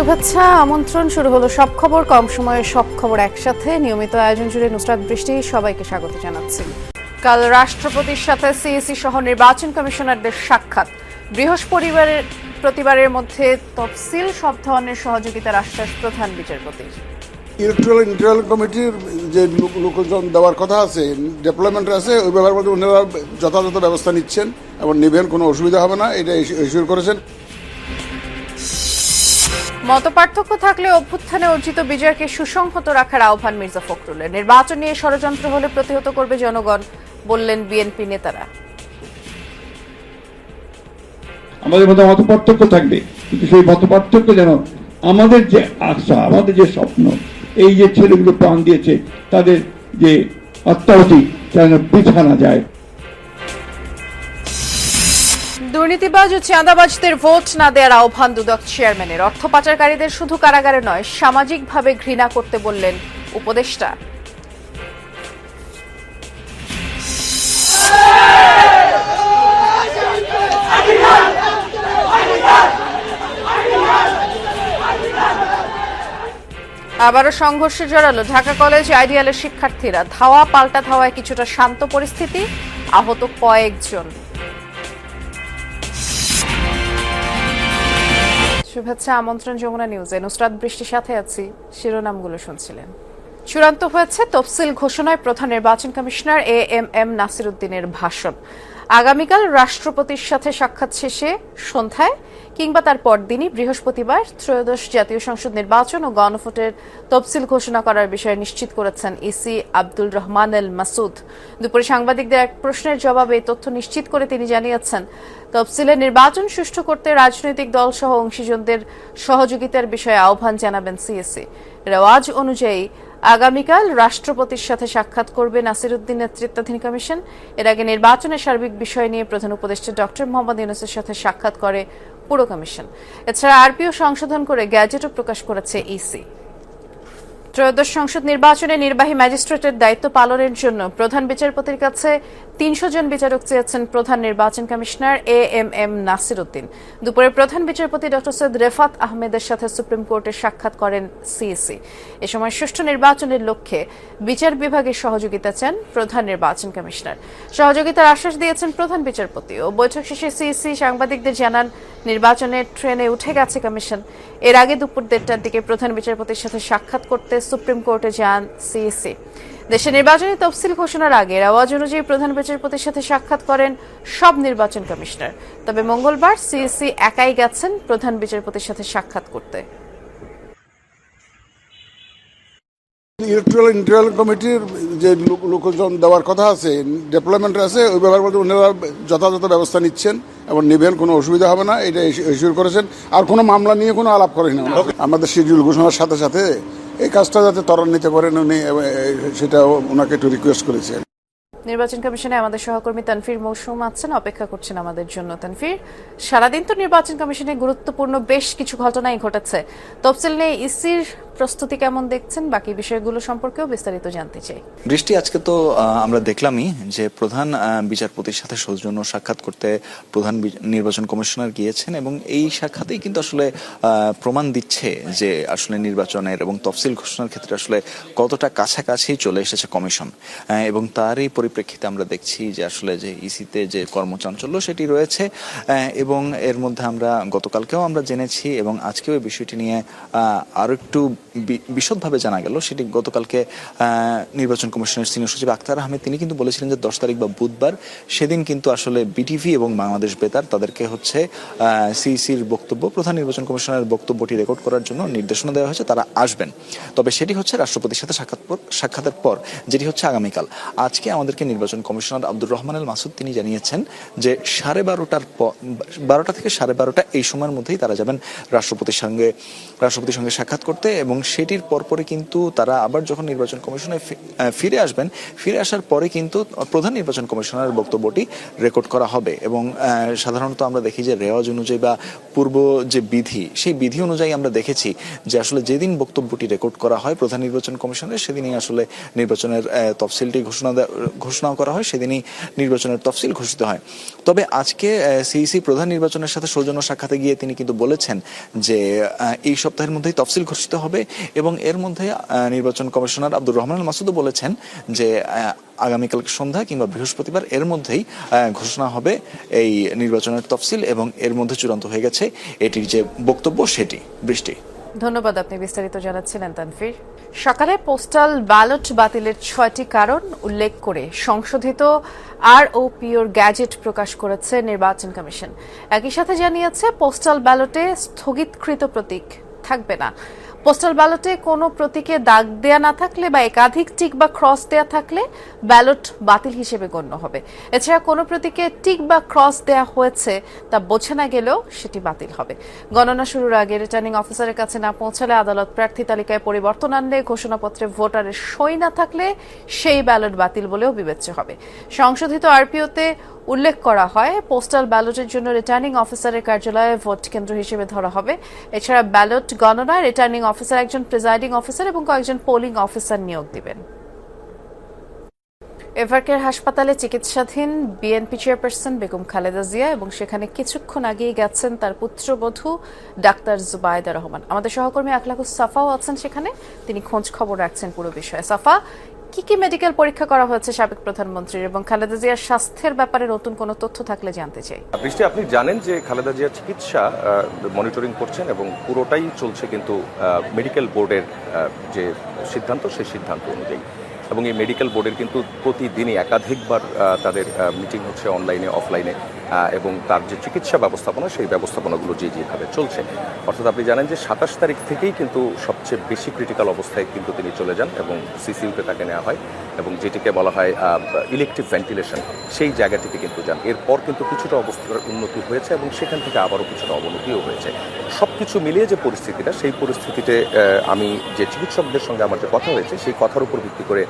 শুভেচ্ছা আমন্ত্রণ শুরু হলো সব খবর কম সময়ে সব খবর একসাথে নিয়মিত আয়োজন জুড়ে নুসরাত বৃষ্টি সবাইকে স্বাগত জানাচ্ছি। কাল রাষ্ট্রপতির সাথে সিএসি সহ নির্বাচন কমিশনারদের সাক্ষাৎ। বৃহস্পতিবারের মধ্যে তফসিল সব ধরনের সহযোগিতার আশ্বাস প্রধান বিচারপতির। ইলেকট্রাল কমিটির যে লোকজন দেওয়ার কথা আছে, ডেভেলপমেন্ট আছে, ওই ব্যাপারে মধ্যে ওনারা যথাযথ ব্যবস্থা নিচ্ছেন এবং নেবেন, কোনো অসুবিধা হবে না, এটা ইস্যুর করেছেন। মতপার্থক্য থাকলে অভ্যুত্থানে অর্জিত বিজয়কে সুসংহত রাখার আহ্বান মির্জা ফখরুলের। নির্বাচন নিয়ে ষড়যন্ত্র হলে প্রতিহত করবে জনগণ, বললেন বিএনপি নেতারা। আমাদের মধ্যে মতপার্থক্য থাকবে, কিন্তু সেই মতপার্থক্য যেন আমাদের যে আশা, আমাদের যে স্বপ্ন, এই যে ছেলেগুলো প্রাণ দিয়েছে তাদের যে আত্মাহতি যেন বৃথা না যায়। দুর্নীতিবাজ ও চাঁদাবাজদের ভোট না দেওয়ার আহ্বান দুদক চেয়ারম্যানের। অর্থ পাচারকারীদের শুধু কারাগারে নয়, সামাজিকভাবে ঘৃণা করতে বললেন উপদেষ্টা। আবারও সংঘর্ষে জড়ালো ঢাকা কলেজ আইডিয়ালের শিক্ষার্থীরা। ধাওয়া পাল্টা ধাওয়ায় কিছুটা শান্ত পরিস্থিতি, আহত কয়েকজন। শুভেচ্ছা আমন্ত্রণ যমুনা নিউজে, নুসরাত বৃষ্টির সাথে আছি। শিরোনামগুলো শুনছিলেন। চূড়ান্ত হয়েছে তফসিল ঘোষণায় প্রধান নির্বাচন কমিশনার এএমএম নাসির উদ্দিনের ভাষণ। আগামীকাল রাষ্ট্রপতির সাথে সাক্ষাৎ শেষে সন্ধ্যায় কিংবা তার পরদিনই বৃহস্পতিবার ত্রয়োদশ জাতীয় সংসদ নির্বাচন ও গণভোটের তফসিল ঘোষণা করার বিষয়ে নিশ্চিত করেছেন ইসি আব্দুল রহমান এল মাসুদ। দুপুরে সাংবাদিকদের এক প্রশ্নের জবাবে এই তথ্য নিশ্চিত করে তিনি জানিয়েছেন, তফসিলে নির্বাচন সুষ্ঠু করতে রাজনৈতিক দল সহ অংশীজনদের সহযোগিতার বিষয়ে আহ্বান জানাবেন সিএসি। রেওয়াজ অনুযায়ী আগামীকাল রাষ্ট্রপতির সাথে সাক্ষাৎ করবে নাসির উদ্দিন নেতৃত্বাধীন কমিশন। এর আগে নির্বাচনের সার্বিক বিষয় নিয়ে প্রধান উপদেষ্টা ডক্টর মোহাম্মদ ইউনূসের সাথে সাক্ষাৎ করে পুরো কমিশন। এছাড়া আরপিও সংশোধন করে গ্যাজেটও প্রকাশ করেছে ইসি। ত্রয়োদশ সংসদ নির্বাচনে নির্বাহী ম্যাজিস্ট্রেটের দায়িত্ব পালনের জন্য প্রধান বিচারপতির কাছে ৩০০ জন বিচারক চেয়েছেন প্রধান নির্বাচন কমিশনার এএমএম নাসির উদ্দিন। দুপুরে প্রধান বিচারপতি ডক্টর সৈয়দ রেফাত আহমেদের সাথে সুপ্রিম কোর্টে সাক্ষাৎ করেন সিএসি। এ সময় সুষ্ঠু নির্বাচনের লক্ষ্যে বিচার বিভাগের সহযোগিতা চান প্রধান নির্বাচন কমিশনার। সহযোগিতার আশ্বাস দিয়েছেন প্রধান বিচারপতি। ও বৈঠক শেষে সিএসি সাংবাদিকদের জানান, নির্বাচনের ট্রেনে উঠে গেছে কমিশন। এর আগে দুপুর ১:৩০টার দিকে প্রধান বিচারপতির সাথে সাক্ষাৎ করতে সুপ্রিম কোর্টে যান সিএসি। দেশে নির্বাচনী তফসিল ঘোষণার আগে আওয়াজ অনুযায়ী প্রধান বিচারপতির সাথে সাক্ষাৎ করেন সব নির্বাচন কমিশনার। তবে মঙ্গলবার সিএসি একাই গেছেন প্রধান বিচারপতির সাথে সাক্ষাৎ করতে। ইলেকট্রাল কমিটির যে লোকজন দেওয়ার কথা আছে, ডেভেলপমেন্ট আছে, ওই ব্যাপারে মধ্যে ওনারা যথাযথ ব্যবস্থা নিচ্ছেন এবং নেবেন, কোনো অসুবিধা হবে না, এটা ইস্যুর করেছেন। আর কোনো মামলা নিয়ে কোনো আলাপ করেন না। আমাদের শিডিউল ঘোষণার সাথে সাথে এই কাজটা যাতে ত্বরান্বিত করেন উনি, সেটা ওনাকে একটু রিকোয়েস্ট করেছেন। নির্বাচন কমিশনে আমাদের সহকর্মী তানফির মৌসুম আছেন, অপেক্ষা করছেন আমাদের জন্য। তানফির, সারাদিন তো নির্বাচন কমিশনে গুরুত্বপূর্ণ বেশ কিছু ঘটনাই ঘটেছে। তফসিল নিয়ে ইসির প্রস্তুতি কেমন দেখছেন, বাকি বিষয়গুলো সম্পর্কেও বিস্তারিত জানতে চাই। বৃষ্টি, আজকে তো আমরা দেখলামই যে প্রধান বিচারপতির সাথে সৌজন্য সাক্ষাৎ করতে প্রধান নির্বাচন কমিশনার গিয়েছেন এবং এই সাক্ষাতেই কিন্তু আসলে প্রমাণ দিচ্ছে যে আসলে নির্বাচনের এবং তফসিল ঘোষণার ক্ষেত্রে আসলে কতটা কাছাকাছি চলে এসেছে কমিশন। এবং তারই পরিপ্রেক্ষিতে আমরা দেখছি যে আসলে যে ইসিতে যে কর্মচাঞ্চল্য সেটি রয়েছে এবং এর মধ্যে আমরা গতকালকেও আমরা জেনেছি এবং আজকেও এই বিষয়টি নিয়ে আরো একটু বিশদভাবে জানা গেল। সেটি গতকালকে নির্বাচন কমিশনের সিনিয়র সচিব আক্তার আহমেদ তিনি কিন্তু বলেছিলেন যে 10 তারিখ বা বুধবার সেদিন কিন্তু আসলে বিটিভি এবং বাংলাদেশ বেতার তাদেরকে হচ্ছে সিইসির বক্তব্য, প্রধান নির্বাচন কমিশনের বক্তব্যটি রেকর্ড করার জন্য নির্দেশনা দেওয়া হয়েছে, তারা আসবেন। তবে সেটি হচ্ছে রাষ্ট্রপতির সাথে সাক্ষাতের পর, যেটি হচ্ছে আগামীকাল। আজকে আমাদেরকে নির্বাচন কমিশনার আব্দুর রহমান এল মাসুদ তিনি জানিয়েছেন যে 12:30 থেকে 12:30 এই সময়ের মধ্যেই তারা যাবেন রাষ্ট্রপতির সঙ্গে সাক্ষাৎ করতে এবং সেটির পরপরই কিন্তু তারা আবার যখন নির্বাচন কমিশনে ফিরে আসবেন, ফিরে আসার পরে কিন্তু প্রধান নির্বাচন কমিশনারের বক্তব্যটি রেকর্ড করা হবে। এবং সাধারণত আমরা দেখি যে রেওয়াজ অনুযায়ী বা পূর্ব যে বিধি, সেই বিধি অনুযায়ী আমরা দেখেছি যে আসলে যেদিন বক্তব্যটি রেকর্ড করা হয় প্রধান নির্বাচন কমিশনের, সেদিনই আসলে নির্বাচনের তফসিলটি ঘোষণা করা হয়, সেদিনই নির্বাচনের তফসিল ঘোষিত হয়। তবে আজকে সিইসি প্রধান নির্বাচনের সাথে সৌজন্য সাক্ষাতে গিয়ে তিনি কিন্তু বলেছেন যে এই সপ্তাহের মধ্যেই তফসিল ঘোষিত হবে এবং এর মধ্যে নির্বাচন কমিশনার আব্দুর রহমান আল মাসুদও বলেছেন যে আগামীকাল সন্ধ্যা কিংবা বৃহস্পতিবার এর মধ্যেই ঘোষণা হবে এই নির্বাচনের তফসিল এবং এর মধ্যে চূড়ান্ত হয়ে গেছে এটির যে বক্তব্য সেটি। বৃষ্টি, ধন্যবাদ, আপনি বিস্তারিত জানাচ্ছিলেন তানফির। সকালে পোস্টাল ব্যালট বাতিলের 6টি কারণ উল্লেখ করে সংশোধিত আরওপিওর গ্যাজেট প্রকাশ করেছে নির্বাচন কমিশন। একই সাথে জানিয়েছে পোস্টাল ব্যালটে স্থগিতকৃত প্রতীক থাকবে না। পোস্টাল ব্যালটে কোনো প্রতীকে দাগ দেয়া না থাকলে বা একাধিক টিক বা ক্রস দেয়া থাকলে ব্যালট বাতিল হিসেবে গণ্য হবে। এছাড়া কোনো প্রতীকে টিক বা ক্রস দেয়া হয়েছে তা বোঝা না গেলেও সেটি বাতিল হবে। গণনা শুরুর আগে রিটার্নিং অফিসারের কাছে না পৌঁছালে আদালত প্রার্থী তালিকায় পরিবর্তন আনলে ঘোষণাপত্রে ভোটারের সই না থাকলে সেই ব্যালট বাতিল বলেও বিবেচ্য হবে। সংশোধিত আরপিওতে উল্লেখ করা হয় পোস্টাল ব্যালটের জন্য রিটার্নিং অফিসারের কার্যালয়ে ভোট কেন্দ্র হিসেবে ধরা হবে। এছাড়া ব্যালট গণনায় রিটার্নিং অফিসার, একজন প্রিজাইডিং অফিসার এবং কয়েকজন পোলিং অফিসার নিয়োগ দিবেন। এভারকেয়ার হাসপাতালে চিকিৎসাধীন বিএনপি চেয়ারপারসন বেগম খালেদা জিয়া এবং সেখানে কিছুক্ষণ আগেই গেছেন তার পুত্রবধূ ডাক্তার জুবাইদা রহমান। আমাদের সহকর্মী আকলাকুস সাফাও আছেন সেখানে, তিনি খোঁজ খবর রাখছেন পুরো বিষয়ে। সাফা, কি মেডিকেল পরীক্ষা করা হয়েছে সাবেক প্রধানমন্ত্রীর এবং খালেদা জিয়ার স্বাস্থ্যের ব্যাপারে নতুন কোনো তথ্য থাকলে জানতে চাই। বৃষ্টি, আপনি জানেন যে খালেদা জিয়ার চিকিৎসা মনিটরিং করছেন এবং পুরোটাই চলছে কিন্তু মেডিকেল বোর্ডের যে সিদ্ধান্ত, সেই সিদ্ধান্ত অনুযায়ী। এবং এই মেডিকেল বোর্ডের কিন্তু প্রতিদিনই একাধিকবার তাদের মিটিং হচ্ছে অনলাইনে অফলাইনে, এবং তার যে চিকিৎসা ব্যবস্থাপনা, সেই ব্যবস্থাপনাগুলো যেভাবে চলছে। অর্থাৎ আপনি জানেন যে 27 তারিখ থেকেই কিন্তু সবচেয়ে বেশি ক্রিটিক্যাল অবস্থায় কিন্তু তিনি চলে যান এবং সিসিইউতে তাকে নেওয়া হয় এবং যেটিকে বলা হয় ইলেকটিভ ভেন্টিলেশন, সেই জায়গাটিতে কিন্তু যান। এরপর কিন্তু কিছুটা অবস্থার উন্নতি হয়েছে এবং সেখান থেকে আবারও কিছুটা অবনতিও হয়েছে। সব কিছু মিলিয়ে যে পরিস্থিতিটা, সেই পরিস্থিতিতে আমি যে চিকিৎসকদের সঙ্গে আমার যে কথা হয়েছে, সেই কথার উপর ভিত্তি করে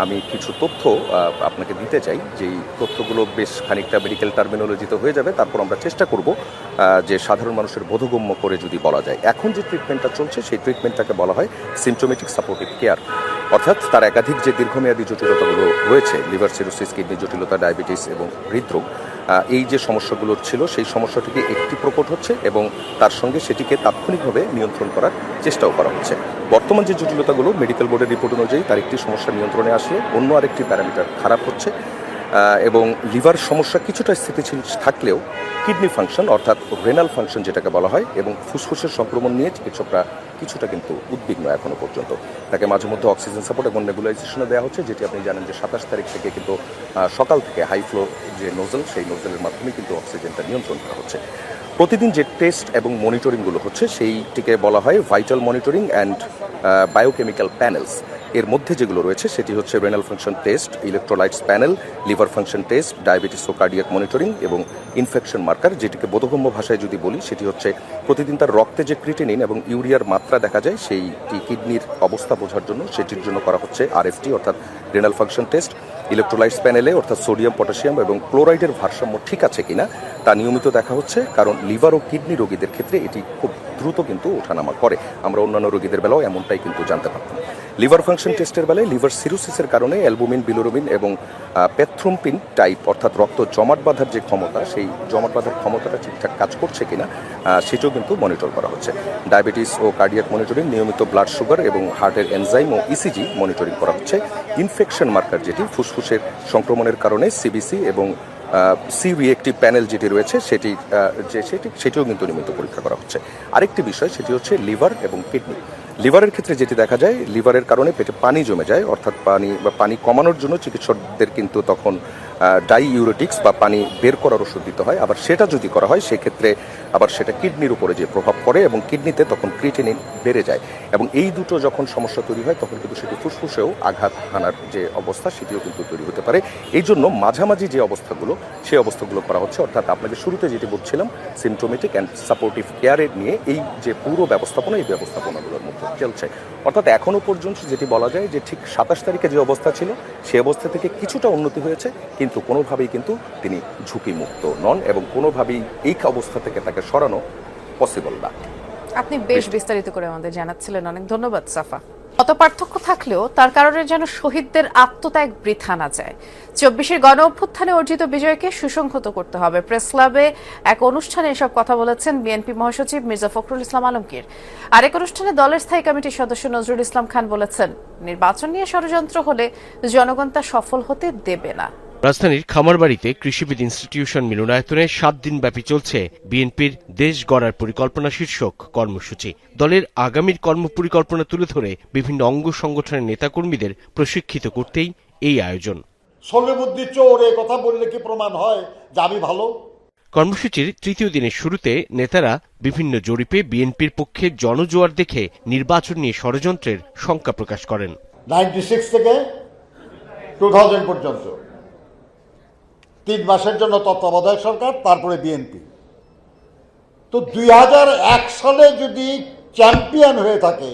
আমি কিছু তথ্য আপনাকে দিতে চাই। যেই তথ্যগুলো বেশ খানিকটা মেডিকেল টার্মিনোলজিতে হয়ে যাবে, তারপর আমরা চেষ্টা করব যে সাধারণ মানুষের বোধগম্য করে যদি বলা যায়। এখন যে ট্রিটমেন্টটা চলছে, সেই ট্রিটমেন্টটাকে বলা হয় সিমটোমেটিক সাপোর্টিভ কেয়ার। অর্থাৎ তার একাধিক যে দীর্ঘমেয়াদী জটিলতাগুলো রয়েছে, লিভার সিরোসিস, কিডনি জটিলতা, ডায়াবেটিস এবং হৃদরোগ, এই যে সমস্যাগুলো ছিল, সেই সমস্যাটিকে একটি প্রকট হচ্ছে এবং তার সঙ্গে সেটিকে তাৎক্ষণিকভাবে নিয়ন্ত্রণ করার চেষ্টাও করা হচ্ছে। বর্তমান যে জটিলতাগুলো, মেডিকেল বোর্ডের রিপোর্ট অনুযায়ী তার একটি সমস্যা নিয়ন্ত্রণে আসলে অন্য আরেকটি প্যারামিটার খারাপ হচ্ছে এবং লিভার সমস্যা কিছুটা স্থিতিশীল থাকলেও কিডনি ফাংশন অর্থাৎ রেনাল ফাংশন যেটাকে বলা হয় এবং ফুসফুসের সংক্রমণ নিয়ে চিকিৎসকরা কিছুটা কিন্তু উদ্বিগ্ন এখনো পর্যন্ত। তাকে মাঝে মধ্যে অক্সিজেন সাপোর্ট এবং নেবুলাইজেশনে দেওয়া হচ্ছে, যেটি আপনি জানেন যে 27 তারিখ থেকে কিন্তু সকাল থেকে হাই ফ্লো যে নোজেল, সেই নোজেলের মাধ্যমে কিন্তু অক্সিজেনটা নিয়ন্ত্রণ করা হচ্ছে। প্রতিদিন যে টেস্ট এবং মনিটরিংগুলো হচ্ছে, সেইটিকে বলা হয় vital monitoring and biochemical panels. এর মধ্যে যেগুলো রয়েছে সেটি হচ্ছে renal function test, electrolytes panel, liver function test, diabetes ও কার্ডিয়াক মনিটরিং এবং ইনফেকশন মার্কার। যেটিকে বোধগম্য ভাষায় যদি বলি, সেটি হচ্ছে প্রতিদিন তার রক্তে যে ক্রিটিনিন এবং ইউরিয়ার মাত্রা দেখা যায়, সেইটি কিডনির অবস্থা বোঝার জন্য সেটির জন্য করা হচ্ছে আরএফটি অর্থাৎ রেনাল ফাংশন টেস্ট। ইলেকট্রোলাইটস প্যানেলে অর্থাৎ সোডিয়াম, পটাশিয়াম এবং ক্লোরাইডের ভারসাম্য ঠিক আছে কিনা তা নিয়মিত দেখা হচ্ছে, কারণ লিভার ও কিডনি রোগীদের ক্ষেত্রে এটি খুব দ্রুত কিন্তু ওঠানামা করে। আমরা অন্যান্য রোগীদের বেলাও এমনটাই কিন্তু জানতে পারতাম। লিভার ফাংশন টেস্টের বেলায় লিভার সিরোসিসের কারণে অ্যালবুমিন, বিলিরুবিন এবং প্যাথ্রোম্পিন টাইপ অর্থাৎ রক্ত জমাট বাঁধার যে ক্ষমতা, সেই জমাট বাঁধার ক্ষমতাটা ঠিকঠাক কাজ করছে কিনা সেটাও কিন্তু মনিটর করা হচ্ছে। ডায়াবেটিস ও কার্ডিয়াক মনিটরিং, নিয়মিত ব্লাড সুগার এবং হার্টের এনজাইম ও ইসিজি মনিটরিং করা হচ্ছে। ইনফেকশন মার্কার যেটি ফুসফুসের সংক্রমণের কারণে সিবিসি এবং সি রিয়েক্টিভ প্যানেল যেটি রয়েছে সেটিও কিন্তু নিয়মিত পরীক্ষা করা হচ্ছে। আরেকটি বিষয় সেটি হচ্ছে লিভার এবং কিডনি। লিভারের ক্ষেত্রে যেটি দেখা যায়, লিভারের কারণে পেটে পানি জমে যায়, অর্থাৎ পানি কমানোর জন্য চিকিৎসকদের কিন্তু তখন ডাইইউরেটিক্স বা পানি বের করার ওষুধ দিতে হয়। আবার সেটা যদি করা হয় সেক্ষেত্রে আবার সেটা কিডনির উপরে যে প্রভাব পড়ে এবং কিডনিতে তখন ক্রিয়েটিনিন বেড়ে যায় এবং এই দুটো যখন সমস্যা তৈরি হয় তখন কিন্তু সেটি ফুসফুসেও আঘাত হানার যে অবস্থা সেটিও কিন্তু তৈরি হতে পারে। এই জন্য মাঝামাঝি যে অবস্থাগুলো সেই অবস্থাগুলো করা হচ্ছে, অর্থাৎ আপনাকে শুরুতে যেটি বলছিলাম সিমটোমেটিক অ্যান্ড সাপোর্টিভ কেয়ারের নিয়ে এই যে পুরো ব্যবস্থাপনা, এই ব্যবস্থাপনাগুলোর মধ্যে চলছে। অর্থাৎ এখনো পর্যন্ত যেটি বলা যায় যে ঠিক 27 তারিখে যে অবস্থা ছিল সেই অবস্থা থেকে কিছুটা উন্নতি হয়েছে, কিন্তু কোনোভাবেই কিন্তু তিনি ঝুঁকিমুক্ত নন এবং কোনোভাবেই এই অবস্থা থেকে তাকে সরানো পসিবল না। আপনি বেশ বিস্তারিত করে আমাদের জানাচ্ছিলেন, অনেক ধন্যবাদ সাফা। মত পার্থক্য থাকলেও তার কারণে যেন শহীদদের আত্মত্যাগ বৃথা না যায়। 24-এর গণ অভ্যুত্থানে অর্জিত বিজয়কে সুসংহত করতে হবে। প্রেস ক্লাবে এক অনুষ্ঠানে এসব কথা বলেছেন বিএনপি মহাসচিব মির্জা ফখরুল ইসলাম আলমগীর। আরেক অনুষ্ঠানে দলের স্থায়ী কমিটির সদস্য নজরুল ইসলাম খান বলেছেন, নির্বাচন নিয়ে ষড়যন্ত্র হলে জনগণ তা সফল হতে দেবে না। রাজধানীর খামারবাড়িতে কৃষিবিদ ইনস্টিটিউশন মিলনায়তনে 7 দিনব্যাপী চলছে বিএনপির দেশ গড়ার পরিকল্পনা শীর্ষক কর্মসূচি। দলের আগামীর কর্মপরিকল্পনা তুলে ধরে বিভিন্ন অঙ্গ সংগঠনের নেতাকর্মীদের প্রশিক্ষিত করতেই এই আয়োজন। সর্ববুদ্ধি চোর এ কথা বললে কি প্রমাণ হয় যে আমি ভালো? কর্মসূচির তৃতীয় দিনের শুরুতে নেতারা বিভিন্ন জরিপে বিএনপির পক্ষে জনজোয়ার দেখে নির্বাচন নিয়ে ষড়যন্ত্রের শঙ্কা প্রকাশ করেন। 96 থেকে 2000 পর্যন্ত 3 মাসের জন্য তত্ত্বাবধায়ক সরকার, তারপরে বিএনপি। তো 2001 সালে যদি চ্যাম্পিয়ন হয়ে থাকে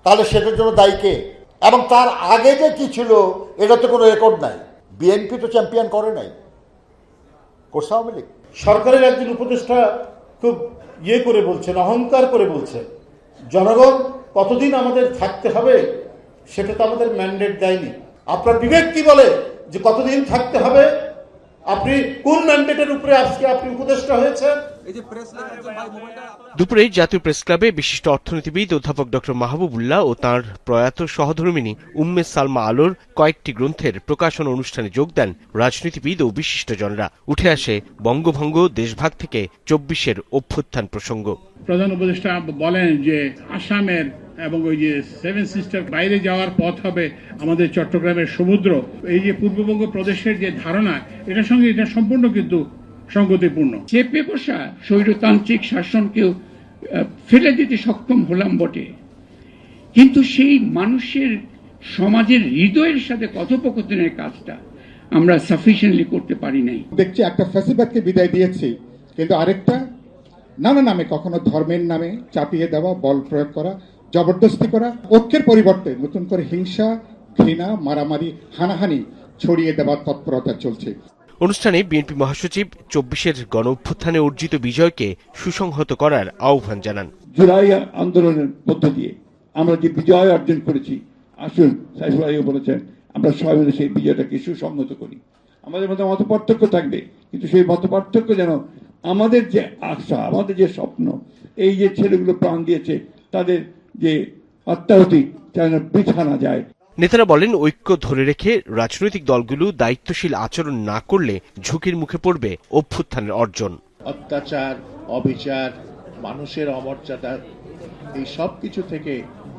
তাহলে সেটার জন্য দায়ী কে? এবং তার আগে যে কি ছিল এটা তো কোনো রেকর্ড নাই। বিএনপি তো চ্যাম্পিয়ন করে নাই, করছে আওয়ামী লীগ। সরকারের একজন উপদেষ্টা খুব করে বলছেন, অহংকার করে বলছেন জনগণ কতদিন আমাদের থাকতে হবে সেটা তো আমাদের ম্যান্ডেট দেয়নি। আপনার বিবেক কি বলে যে কতদিন থাকতে হবে? আপনি কোন ম্যান্ডেটের উপরে আজকে আপনি উপদেষ্টা হয়েছেন? দুপুরে জাতীয় প্রেস ক্লাবে বিশিষ্ট অর্থনীতিবিদ অধ্যাপক ডক্টর মাহবুবুল্লাহ ও তাঁর প্রয়াত সহধর্মিণী উম্মে সালমা আলোর কয়েকটি গ্রন্থের প্রকাশন অনুষ্ঠানে যোগ দেন রাজনীতিবিদ ও বিশিষ্টজনরা। উঠে আসে বঙ্গভঙ্গ, দেশভাগ থেকে 24-এর অভ্যুত্থান প্রসঙ্গ। প্রধান উপদেষ্টা বলেন যে আসামের এবং ওই যে 7 সিস্টার বাইরে যাওয়ার পথ হবে আমাদের চট্টগ্রামের সমুদ্র। এই যে পূর্ববঙ্গ প্রদেশের যে ধারণা, এটার সঙ্গে এটা সম্পূর্ণ কিন্তু সংগতিপূর্ণ। চেপে বসা স্বৈরতান্ত্রিক শাসনকেও ফেলে দিতে সক্ষম হলাম বটে, কিন্তু সেই মানুষের সমাজের হৃদয়ের সাথে কথোপকথনের কাজটা আমরা সাফিসিয়েন্টলি করতে পারি নাই। দেখছি একটা ফ্যাসিবাদকে বিদায় দিয়েছি, কিন্তু আরেকটা নানা নামে, কখনো ধর্মের নামে চাপিয়ে দেওয়া, বল প্রয়োগ করা, জবরদস্তি করা, ঐক্যের পরিবর্তে নতুন করে হিংসা, ঘৃণা, মারামারি, হানাহানি ছড়িয়ে দেওয়ার তৎপরতা চলছে। অনুষ্ঠানে বিএনপি মহাসচিব 24-এর গণ অভ্যুত্থানে অর্জিত বিজয়কে সুসংহত করার আহ্বান জানান। জুলাই আন্দোলনের মধ্য দিয়ে আমরা যে বিজয় অর্জন করেছি, আসুন সাইফুল আলীও বলেছেন, আমরা সবাই মিলে সেই বিজয়টাকে সুসংহত করি। আমাদের মধ্যে মত পার্থক্য থাকবে, কিন্তু সেই মত পার্থক্য যেন আমাদের যে আশা, আমাদের যে স্বপ্ন, এই যে ছেলেগুলো প্রাণ দিয়েছে তাদের যে আত্মাহুতি যেন বৃথা না যায়। নেতারা বলেন, ঐক্য ধরে রেখে রাজনৈতিক দলগুলো দায়িত্বশীল আচরণ না করলে ঝুঁকির মুখে পড়বে অভ্যুত্থানের অর্জন। অত্যাচার, অবিচার, মানুষের অমর্যাদা, এই সব কিছু থেকে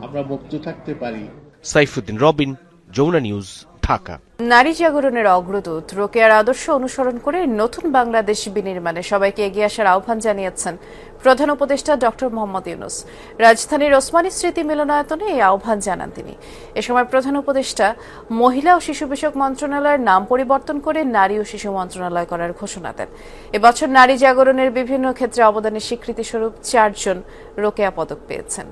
আমরা মুক্ত থাকতে পারি। সাইফুদ্দিন রবিন, যমুনা নিউজ, ঢাকা। নারী জাগরণের অগ্রদূত রোকেয়ার আদর্শ অনুসরণ করে নতুন বাংলাদেশ বিনির্মাণে সবাইকে এগিয়ে আসার আহ্বান জানিয়েছেন প্রধান উপদেষ্টা ডক্টর মোহাম্মদ ইউনূস। রাজধানীর ওসমানী স্মৃতি মিলনায়তনে এই আহ্বান জানান তিনি। এ সময় প্রধান উপদেষ্টা মহিলা ও শিশু বিষয়ক মন্ত্রণালয়ের নাম পরিবর্তন করে নারী ও শিশু মন্ত্রণালয় করার ঘোষণা দেন। এবছর নারী জাগরণের বিভিন্ন ক্ষেত্রে অবদানের স্বীকৃতিস্বরূপ 4 জন রোকেয়া পদক পেয়েছেন।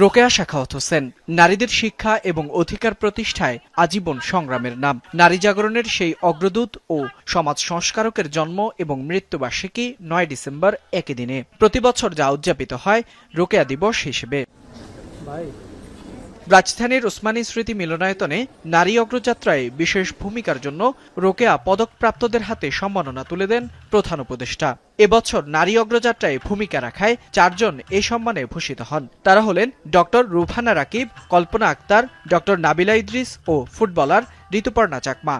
রোকেয়া সাখাওয়াত হোসেন নারীদের শিক্ষা এবং অধিকার প্রতিষ্ঠায় আজীবন সংগ্রামের নাম। নারী জাগরণের সেই অগ্রদূত ও সমাজ সংস্কারকের জন্ম এবং মৃত্যুবার্ষিকী 9 ডিসেম্বর একই দিনে। প্রতিবছর যা উদযাপিত হয় রোকেয়া দিবস হিসেবে। রাজধানীর ওসমানী স্মৃতি মিলনায়তনে নারী অগ্রযাত্রায় বিশেষ ভূমিকার জন্য রোকেয়া পদকপ্রাপ্তদের হাতে সম্মাননা তুলে দেন প্রধান উপদেষ্টা। এবছর নারী অগ্রযাত্রায় ভূমিকা রাখায় 4 জন এই সম্মানে ভূষিত হন। তারা হলেন ডক্টর রুফানা রাকিব, কল্পনা আক্তার, ডক্টর নাবিলা ইদ্রিস ও ফুটবলার ঋতুপর্ণা চাকমা।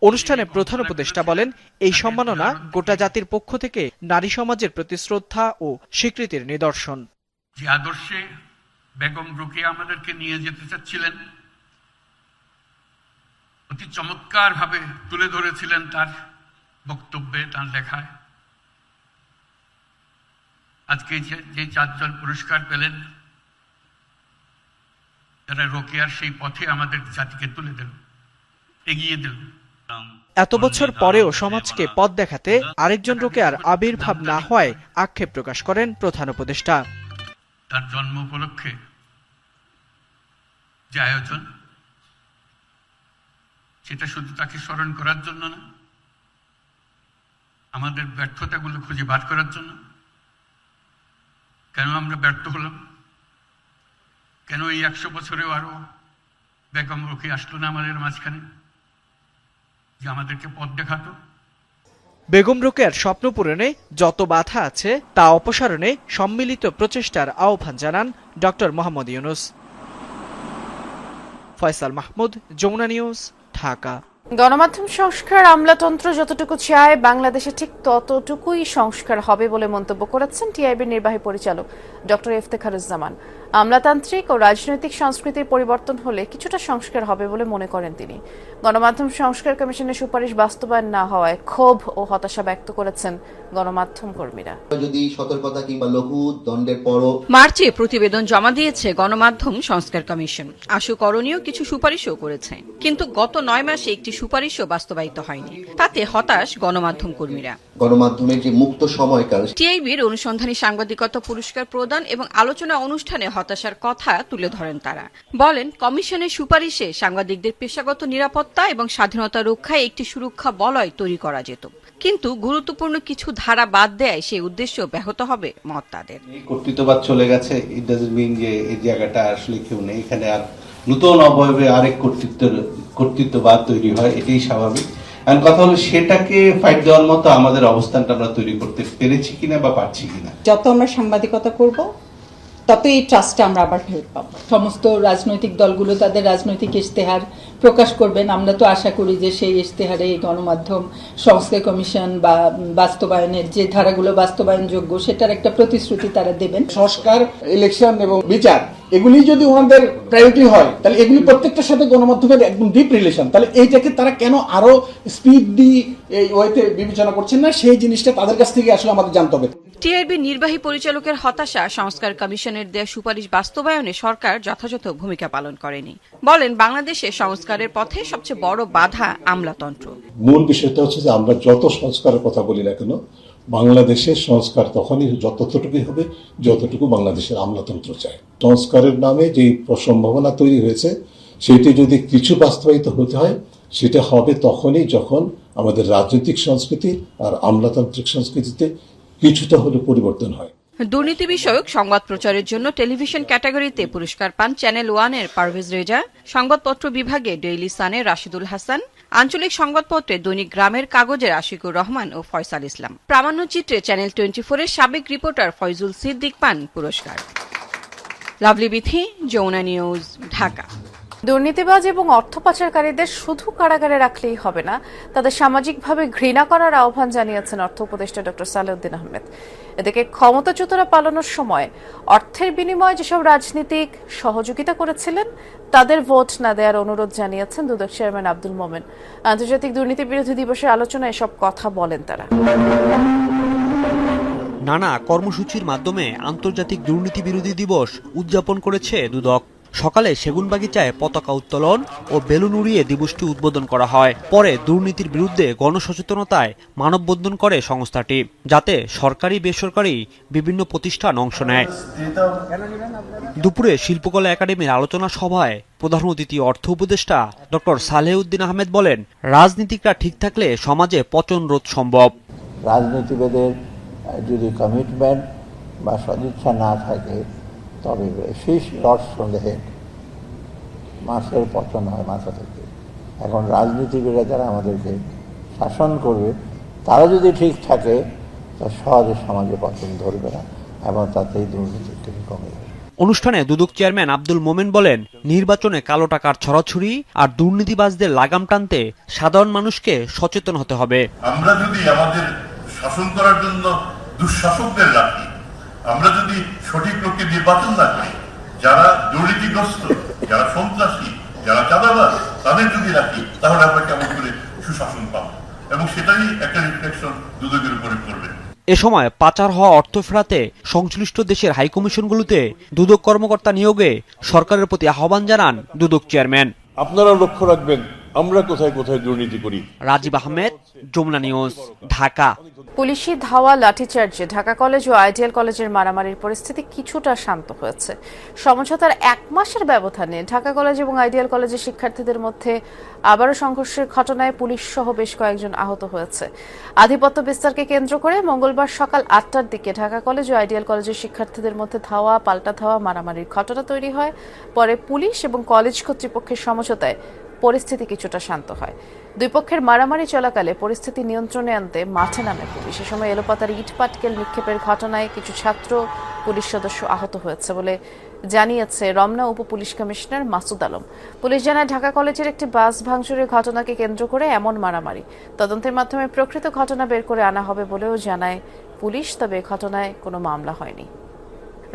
অনুষ্ঠানে প্রধান উপদেষ্টা বলেন, এই সম্মাননা গোটা জাতির পক্ষ থেকে নারী সমাজের প্রতি শ্রদ্ধা ও স্বীকৃতির নিদর্শন। যে আদর্শে বেগম রোকেয়া আমাদেরকে নিয়ে যেতে চাচ্ছিলেন, অতি চমৎকার ভাবে তুলে ধরেছিলেন তার বক্তব্যে, তার লেখায়। আজকে যে চারজন পুরস্কার পেলেন, যারা রোকেয়ার সেই পথে আমাদের জাতিকে তুলে দিল, এগিয়ে দিল। এত বছর পরেও সমাজকে পথ দেখাতে আরেকজন রোকেয়ার আবির্ভাব না হওয়ায় আক্ষেপ প্রকাশ করেন প্রধান উপদেষ্টা। তার জন্ম উপলক্ষে যে আয়োজন, সেটা শুধু তাকে স্মরণ করার জন্য না, আমাদের ব্যর্থতাগুলো খুঁজে বার করার জন্য। কেন আমরা ব্যর্থ হলাম? কেন এই 100 বছরেও আরো বেগম রোকেয়া আসলো না আমাদের মাঝখানে, যে আমাদেরকে পথ দেখাতো? বেগম রোকেয়ার স্বপ্ন পূরণে যত বাধা আছে তা অপসারণে সম্মিলিত প্রচেষ্টার আহ্বান জানান ডক্টর মোহাম্মদ ইউনূস। ফয়সাল মাহমুদ, যমুনা নিউজ, ঢাকা। গণমাধ্যম সংস্কার আমলাতন্ত্র যতটুকু চায় বাংলাদেশে ঠিক ততটুকুই সংস্কার হবে বলে মন্তব্য করেছেন টিআইবির নির্বাহী পরিচালক ডক্টর ইফতেখারুজ্জামান। আমলাতান্ত্রিক ও রাজনৈতিক সংস্কৃতির পরিবর্তন হলে কিছুটা সংস্কার হবে বলে মনে করেন তিনি। গণমাধ্যম সংস্কার কমিশনের সুপারিশ বাস্তবায়ন না হওয়ায় ক্ষোভ ও হতাশা ব্যক্ত করেছেন গণমাধ্যম কর্মীরা। যদি সতর্কতা কিংবা লঘু দণ্ডের পরও মার্চে প্রতিবেদন জমা দিয়েছে গণমাধ্যম সংস্কার কমিশন। আশু করণীয় কিছু সুপারিশও করেছে, কিন্তু গত 9 মাসে একটি সুপারিশও বাস্তবায়িত হয়নি। তাতে হতাশ গণমাধ্যম কর্মীরা। গণমাধ্যমের যে মুক্ত সময়কাল, টিআইবির অনুসন্ধানী সাংবাদিকতা পুরস্কার প্রদান এবং আলোচনা অনুষ্ঠানে হতাশার কথা তুলে ধরেন তারা। বলেন, কমিশনের সুপারিশে সাংবাদিকদের পেশাগত নিরাপত্তা এবং স্বাধীনতা রক্ষায় একটি সুরক্ষা বলয় তৈরি করা যেত, কিন্তু গুরুত্বপূর্ণ কিছু ধারা বাদ দেয় সেই উদ্দেশ্য ব্যাহত হবে মত তাদের। কর্তৃত্ববাদ চলে গেছে, ইট ডাজন্ট মিন যে এই জায়গাটা আসলে কেউ নেই, এখানে আর নতুন অবয়বে আরেক কর্তৃত্ববাদ তৈরি হয়, এটাই স্বাভাবিক। আর কথা হলো সেটাকে ফাইট দেওয়ার মতো আমাদের অবস্থানটা আমরা তৈরি করতে পেরেছি কিনা বা পারছি কিনা। যত আমরা সাংবাদিকতা করব তত এই ট্রাস্টটা আমরা আবার ফেরত পাবো। সমস্ত রাজনৈতিক দলগুলো তাদের রাজনৈতিক ইশতেহার প্রকাশ করবেন। আমরা তো আশা করি যে সেই ইশতেহারে গণমাধ্যম সংস্কার কমিশন বা বাস্তবায়নের যে ধারাগুলো বাস্তবায়নযোগ্য সেটার একটা প্রতিশ্রুতি তারা দেবেন। সংস্কার, ইলেকশন এবং বিচার এগুলি যদি ওনাদের প্রায়োরিটি হয়, তাহলে এগুলি প্রত্যেকটার সাথে গণমাধ্যমের একদম ডিপ রিলেশন। তাহলে এইটাকে তারা কেন আরো স্পিড দিয়ে এই ওয়েতে বিবেচনা করছেন না, সেই জিনিসটা তাদের কাছ থেকে আসলে আমাদের জানতে হবে। টিআইবির নির্বাহী পরিচালকের হতাশা সংস্কার কমিশনের দেয়া সুপারিশ বাস্তবায়নে সরকার যথাযথ ভূমিকা পালন করেনি। বলেন, বাংলাদেশে সংস্কারের পথে সবচেয়ে বড় বাধা আমলাতন্ত্র। মূল বিষয়টা হচ্ছে যে আমরা যত সংস্কারের কথা বলি না কেন, বাংলাদেশের সংস্কার তখনই যতটুকুই হবে যতটুকু বাংলাদেশের আমলাতন্ত্র চায়। সংস্কারের নামে যে সম্ভাবনা তৈরি হয়েছে সেটি যদি কিছু বাস্তবায়িত হতে হয়, সেটা হবে তখনই যখন আমাদের রাজনৈতিক সংস্কৃতি আর আমলাতান্ত্রিক সংস্কৃতিতে কিছুটা হলে পরিবর্তন হয়। দুর্নীতি বিষয়ক সংবাদ প্রচারের জন্য টেলিভিশন ক্যাটাগরিতে পুরস্কার পান চ্যানেল 1-এর পারভেজ রেজা, সংবাদপত্র বিভাগে ডেইলি সানের রাশিদুল হাসান, আঞ্চলিক সংবাদপত্রে দৈনিক গ্রামের কাগজের আশিকুর রহমান ও ফয়সাল ইসলাম। প্রামাণ্যচিত্রে চ্যানেল 24-এর সাবেক রিপোর্টার ফয়জুল সিদ্দিক পান পুরস্কার। লাভলি বিথি, যমুনা নিউজ, ঢাকা। দুর্নীতিবাজ এবং অর্থ পাচারকারীদের শুধু কারাগারে রাখলেই হবে না, তাদের সামাজিকভাবে ঘৃণা করার আহ্বান জানিয়েছেন অর্থ উপদেষ্টা ডক্টর সালেউদ্দিন আহমেদ। এদিকে ক্ষমতাচ্যুতরা পালানোর সময় অর্থের বিনিময়ে যেসব রাজনীতিক সহযোগিতা করেছিলেন তাদের ভোট না দেওয়ার অনুরোধ জানিয়েছেন দুদক চেয়ারম্যান আব্দুল মোমেন। আন্তর্জাতিক দুর্নীতি বিরোধী দিবসের আলোচনায় এসব কথা বলেন তারা। নানা কর্মসূচির মাধ্যমে আন্তর্জাতিক দুর্নীতি বিরোধী দিবস উদযাপন করেছে দুদক। সকালে সেগুনবাগিচায় পতাকা উত্তোলন ও বেলুন উড়িয়ে দিবসটি উদ্বোধন করা হয়। পরে দুর্নীতির বিরুদ্ধে গণসচেতনতায় মানববন্ধন করে সংস্থাটি, যাতে সরকারি বেসরকারি বিভিন্ন প্রতিষ্ঠান অংশ নেয়। দুপুরে শিল্পকলা একাডেমির আলোচনা সভায় প্রধান অতিথি অর্থ উপদেষ্টা ডক্টর সালেউদ্দিন আহমেদ বলেন, রাজনীতিকরা ঠিক থাকলে সমাজে পচন রোধ সম্ভব। রাজনীতিবিদের যদি কমিটমেন্ট বা সদিচ্ছা না থাকে তবে fish loss from the head, মাছের পতন হয় মাথা থেকে। এখন রাজনীতিবিদরা যারা আমাদেরকে শাসন করবে তারা যদি ঠিক থাকে তা সহজে সমাজে পতন ধরবে না এবং তাতেই দুর্নীতি কমে যাবে। অনুষ্ঠানে দুদক চেয়ারম্যান আব্দুল মোমেন বলেন, নির্বাচনে কালো টাকার ছড়াছড়ি আর দুর্নীতিবাজদের লাগাম টানতে সাধারণ মানুষকে সচেতন হতে হবে। আমরা যদি আমাদের শাসন করার জন্য দুঃশাসকদের রাখি, আমরা যদি সঠিক লোককে নির্বাচন না করি, যারা দুর্নীতিগ্রস্ত, যারা সন্ত্রাসী, যারা চাঁদাবাজ, তাদের যদি রাখি তাহলে আমরা কেমন করে সুশাসন পাবো, এবং সেটাই একটা রিফ্লেকশন দুদকের উপরে পড়বে। এ সময় পাচার হওয়া অর্থ ফেরাতে সংশ্লিষ্ট দেশের হাইকমিশনগুলোতে দুদক কর্মকর্তা নিয়োগে সরকারের প্রতি আহ্বান জানান দুদক চেয়ারম্যান। আপনারা লক্ষ্য রাখবেন আমরা কোথায় কোথায় দুর্নীতি করি। রাজীব আহমেদ, যমুনা নিউজ, ঢাকা। পুলিশি ধাওয়া লাঠিচার্জে ঢাকা কলেজ ও আইডিয়াল কলেজের মারামারির পরিস্থিতি কিছুটা শান্ত হয়েছে। সমঝোতার 1 মাসের ব্যবধানে ঢাকা কলেজ এবং আইডিয়াল কলেজের শিক্ষার্থীদের মধ্যে আবারও সংঘর্ষের ঘটনায় পুলিশ সহ বেশ কয়েকজন আহত হয়েছে। আধিপত্য বিস্তারকে কেন্দ্র করে মঙ্গলবার সকাল 8টার দিকে ঢাকা কলেজ ও আইডিয়াল কলেজের শিক্ষার্থীদের মধ্যে ধাওয়া পাল্টা ধাওয়া মারামারির ঘটনা তৈরি হয়। পরে পুলিশ এবং কলেজ কর্তৃপক্ষের সমঝোতায় পরিস্থিতি কিছুটা শান্ত হয়। দুই পক্ষের মারামারি চলাকালে পরিস্থিতি নিয়ন্ত্রণে আনতে মাঠে নামে পুলিশ। এ সময় এলোপাতাড়ি ইট পাটকেল নিক্ষেপের ঘটনায় কিছু ছাত্র পুলিশ সদস্য আহত হয়েছে বলে জানিয়েছে রমনা উপ police commissioner Masud Alam. Police জানায় ঢাকা কলেজের একটি বাস ভাঙচুরের ঘটনাকে কেন্দ্র করে এমন মারামারি। তদন্তের মাধ্যমে প্রকৃত ঘটনা বের করে আনা হবে বলেও জানায় পুলিশ, তবে ঘটনায় কোনো মামলা হয়নি।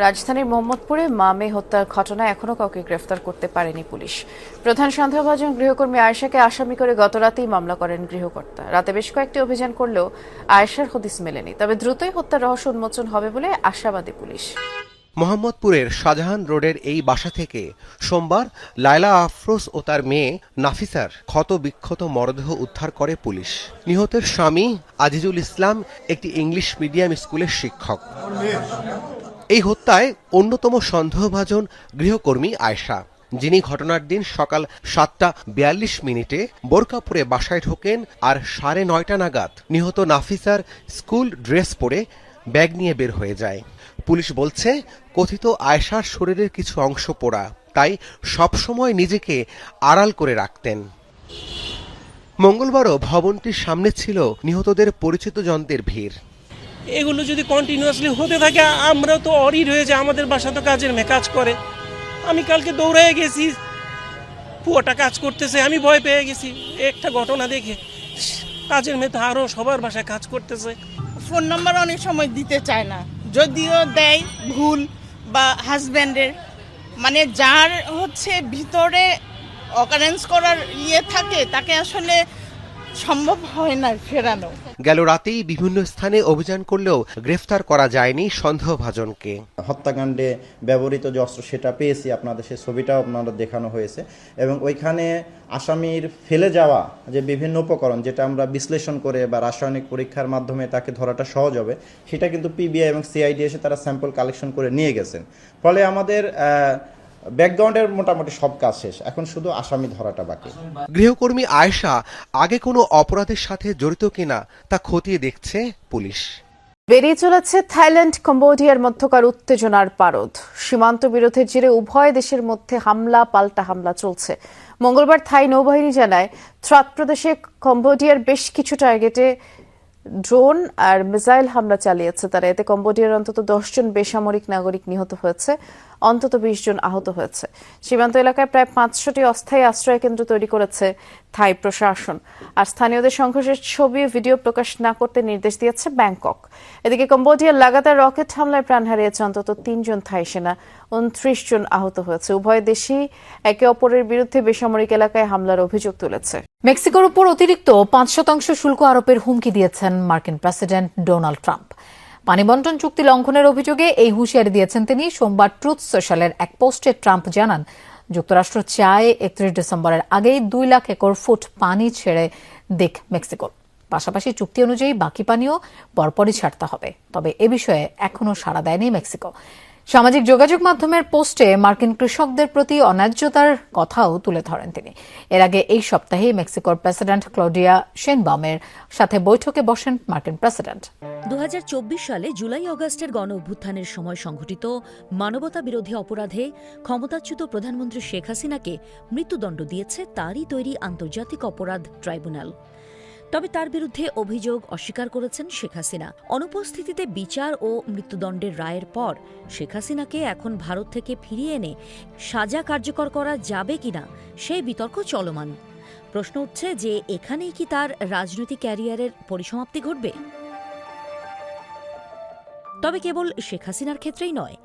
রাজধানীর মোহাম্মদপুরে মা মেয়ে হত্যার ঘটনায় এখনো কাউকে গ্রেফতার করতে পারেনি পুলিশ। প্রধান সন্দেহভাজন গৃহকর্মী আয়েশাকে আসামি করে গতরাতেই মামলা করেন গৃহকর্তা। রাতে বেশ কয়েকটি অভিযান করলেও আয়েশার হদিস মেলেনি, তবে দ্রুতই হত্যার রহস্য উন্মোচন হবে বলে আশাবাদী পুলিশ। মোহাম্মদপুরের শাহজাহান রোডের এই বাসা থেকে সোমবার লায়লা আফরোজ ও তার মেয়ে নাফিসার ক্ষত বিক্ষত মরদেহ উদ্ধার করে পুলিশ। নিহতের স্বামী আজিজুল ইসলাম একটি ইংলিশ মিডিয়াম স্কুলের শিক্ষক। এই হত্যায় অন্যতম সন্দেহভাজন গৃহকর্মী আয়েশা, যিনি ঘটনার দিন সকাল 7:42 বোরকা পরে বাসায় ঢোকেন আর 9:30 নাগাদ নিহত নাফিসার স্কুল ড্রেস পরে ব্যাগ নিয়ে বের হয়ে যায়। পুলিশ বলছে কথিত আয়েশার শরীরের কিছু অংশ পোড়া, তাই সবসময় নিজেকে আড়াল করে রাখতেন। মঙ্গলবারও ভবনটির সামনে ছিল নিহতদের পরিচিত জনদের ভিড়। এগুলো যদি কন্টিনিউয়াসলি হতে থাকে আমরাও তো অরিড হয়ে যায়, আমাদের বাসা তো কাজের মেয়ে কাজ করে। আমি কালকে দৌড়ায় গেছি, পুয়াটা কাজ করতেছে, আমি ভয় পেয়ে গেছি একটা ঘটনা দেখে। কাজের মেয়ে তো আরও সবার বাসায় কাজ করতেছে। ফোন নাম্বার অনেক সময় দিতে চায় না, যদিও দেয় ভুল বা হাজব্যান্ডের, মানে যার হচ্ছে ভিতরে অকারেন্স করার থাকে তাকে আসলে সম্ভব হয় না ফেরানো। গেল রাতেই বিভিন্ন স্থানে অভিযান করলেও গ্রেফতার করা যায়নি সন্দেহভাজনকে। হত্যাকাণ্ডে ব্যবহৃত যে অস্ত্র সেটা পেয়েছি, আপনাদের সেই ছবিটাও আপনারা দেখানো হয়েছে, এবং ওইখানে আসামির ফেলে যাওয়া যে বিভিন্ন উপকরণ যেটা আমরা বিশ্লেষণ করে বা রাসায়নিক পরীক্ষার মাধ্যমে তাকে ধরাটা সহজ হবে, সেটা কিন্তু পিবিআই এবং সিআইডি এসে তারা স্যাম্পল কালেকশন করে নিয়ে গেছেন। ফলে আমাদের ব্যাকগ্রাউন্ডের মোটামুটি সব কাজ শেষ, এখন শুধু আসামি ধরাটা বাকি। গৃহকর্মী আয়েশা আগে কোনো অপরাধের সাথে জড়িত কিনা তা খতিয়ে দেখছে পুলিশ। বেরিয়ে চলেছে থাইল্যান্ড কম্বোডিয়ার মধ্যকার উত্তেজনার পারদ। সীমান্ত বিরোধের জেরে উভয় দেশের মধ্যে হামলা পাল্টা হামলা চলছে। মঙ্গলবার থাই নৌবাহিনী জানায় থ্রাত প্রদেশে কম্বোডিয়ার বেশ কিছু টার্গেটে ড্রোন আর মিসাইল হামলা চালিয়েছে তারা। এতে কম্বোডিয়ার অন্তত 10 জন বেসামরিক নাগরিক নিহত হয়েছে, অন্তত 20 জন আহত হয়েছে। সীমান্ত এলাকায় প্রায় 500টি অস্থায়ী আশ্রয় কেন্দ্র তৈরি করেছে থাই প্রশাসন। আর স্থানীয়দের সংঘর্ষের ছবি ভিডিও প্রকাশ না করতে নির্দেশ দিয়েছে ব্যাংকক। এদিকে কম্বোডিয়ার লাগাতার রকেট হামলায় প্রাণ হারিয়েছে অন্তত 3 জন থাই সেনা, 29 জন আহত হয়েছে। উভয় দেশই একে অপরের বিরুদ্ধে বেসামরিক এলাকায় হামলার অভিযোগ তুলেছে। মেক্সিকোর উপর অতিরিক্ত 5% শুল্ক আরোপের হুমকি দিয়েছেন মার্কিন প্রেসিডেন্ট ডোনাল্ড ট্রাম্প। পানি বন্টন চুক্তি লঙ্ঘনের অভিযোগে এই হুঁশিয়ারি দিয়েছেন তিনি। সোমবার ট্রুথ সোশ্যালের এক পোস্টে ট্রাম্প জানান, যুক্তরাষ্ট্র চায় 31 ডিসেম্বরের আগেই 2 লাখ একর ফুট পানি ছেড়ে দিক মেক্সিকো। পাশাপাশি চুক্তি অনুযায়ী বাকি পানিও পরপরই ছাড়তে হবে। তবে এ বিষয়ে এখনও সাড়া দেয়নি মেক্সিকো। সামাজিক যোগাযোগ মাধ্যমের পোস্টে মার্কিন কৃষকদের প্রতি অন্যায্যতার কথাও তুলে ধরেন তিনি। এর আগে এই সপ্তাহে মেক্সিকোর প্রেসিডেন্ট ক্লডিয়া শেনবাউমের সাথে বৈঠকে বসেন মার্কিন প্রেসিডেন্ট। 2024 সালে জুলাই অগাস্টের গণ অভ্যুত্থানের সময় সংঘটিত মানবতা বিরোধী অপরাধে ক্ষমতাচ্যুত প্রধানমন্ত্রী শেখ হাসিনাকে মৃত্যুদণ্ড দিয়েছে তারই তৈরি আন্তর্জাতিক অপরাধ ট্রাইব্যুনাল। তবে তার বিরুদ্ধে অভিযোগ অস্বীকার করেছেন শেখ হাসিনা। অনুপস্থিতিতে বিচার ও মৃত্যুদণ্ডের রায়ের পর শেখ হাসিনাকে এখন ভারত থেকে ফিরিয়ে এনে সাজা কার্যকর করা যাবে কিনা সেই বিতর্ক চলমান। প্রশ্ন উঠছে যে এখানেই কি তার রাজনৈতিক ক্যারিয়ারের পরিসমাপ্তি ঘটবে। তবে কেবল শেখ হাসিনার ক্ষেত্রেই নয়,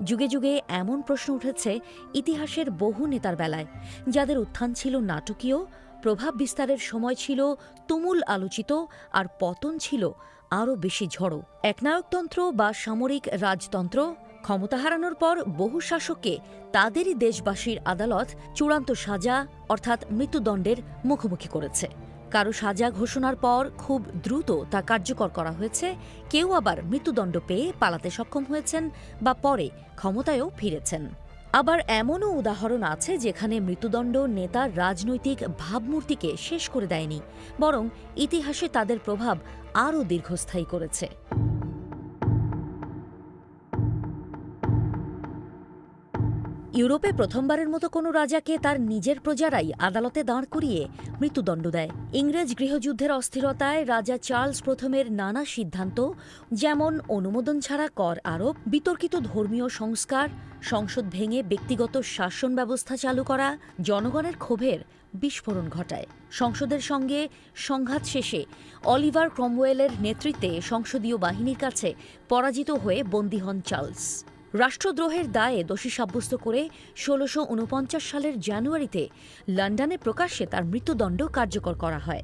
যুগে যুগে এমন প্রশ্ন উঠেছে ইতিহাসের বহু নেতার বেলায়, যাদের উত্থান ছিল নাটকীয়, প্রভাব বিস্তারের সময় ছিল তুমুল আলোচিত, আর পতন ছিল আরও বেশি ঝড়ো। একনায়কতন্ত্র বা সামরিক রাজতন্ত্র ক্ষমতা হারানোর পর বহু শাসককে তাদেরই দেশবাসীর আদালত চূড়ান্ত সাজা অর্থাৎ মৃত্যুদণ্ডের মুখোমুখি করেছে। কারো সাজা ঘোষণার পর খুব দ্রুত তা কার্যকর করা হয়েছে, কেউ আবার মৃত্যুদণ্ড পেয়ে পালাতে সক্ষম হয়েছেন বা পরে ক্ষমতায়ও ফিরেছেন। আবার এমনও উদাহরণ আছে যেখানে মৃত্যুদণ্ড নেতার রাজনৈতিক ভাবমূর্তিকে শেষ করে দেয়নি, বরং ইতিহাসে তাদের প্রভাব আরও দীর্ঘস্থায়ী করেছে। ইউরোপে প্রথমবারের মতো কোনো রাজাকে তার নিজের প্রজারাই আদালতে দাঁড় করিয়ে মৃত্যুদণ্ড দেয়। ইংরেজ গৃহযুদ্ধের অস্থিরতায় রাজা চার্লস প্রথমের নানা সিদ্ধান্ত, যেমন অনুমোদন ছাড়া কর আরোপ, বিতর্কিত ধর্মীয় সংস্কার, সংসদ ভেঙে ব্যক্তিগত শাসন ব্যবস্থা চালু করা, জনগণের ক্ষোভের বিস্ফোরণ ঘটায়। সংসদের সঙ্গে সংঘাত শেষে অলিভার ক্রমওয়েলের নেতৃত্বে সংসদীয় বাহিনীর কাছে পরাজিত হয়ে বন্দী হন চার্লস। রাষ্ট্রদ্রোহের দায়ে দোষী সাব্যস্ত করে ১৬৪৯ সালের জানুয়ারিতে লন্ডনে প্রকাশ্যে তার মৃত্যুদণ্ড কার্যকর করা হয়।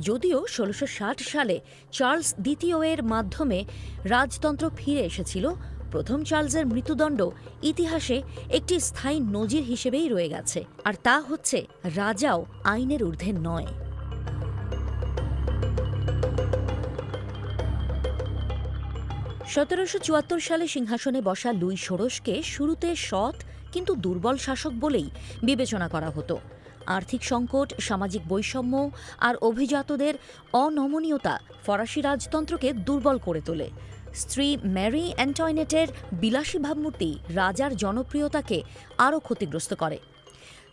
যদিও ১৬৬০ সালে চার্লস দ্বিতীয় এর মাধ্যমে রাজতন্ত্র ফিরে এসেছিল, প্রথম চার্লসের মৃত্যুদণ্ড ইতিহাসে একটি স্থায়ী নজির হিসেবেই রয়ে গেছে, আর তা হচ্ছে রাজাও আইনের ঊর্ধ্বে নয়। ১৭৭৪ সালে সিংহাসনে বসা লুই ষোড়শকে শুরুতে সৎ কিন্তু দুর্বল শাসক বলেই বিবেচনা করা হতো। আর্থিক সংকট, সামাজিক বৈষম্য আর অভিজাতদের অনমনীয়তা ফরাসি রাজতন্ত্রকে দুর্বল করে তোলে। স্ত্রী ম্যারি অ্যান্টয়নেটের বিলাসী ভাবমূর্তি রাজার জনপ্রিয়তাকে আরও ক্ষতিগ্রস্ত করে।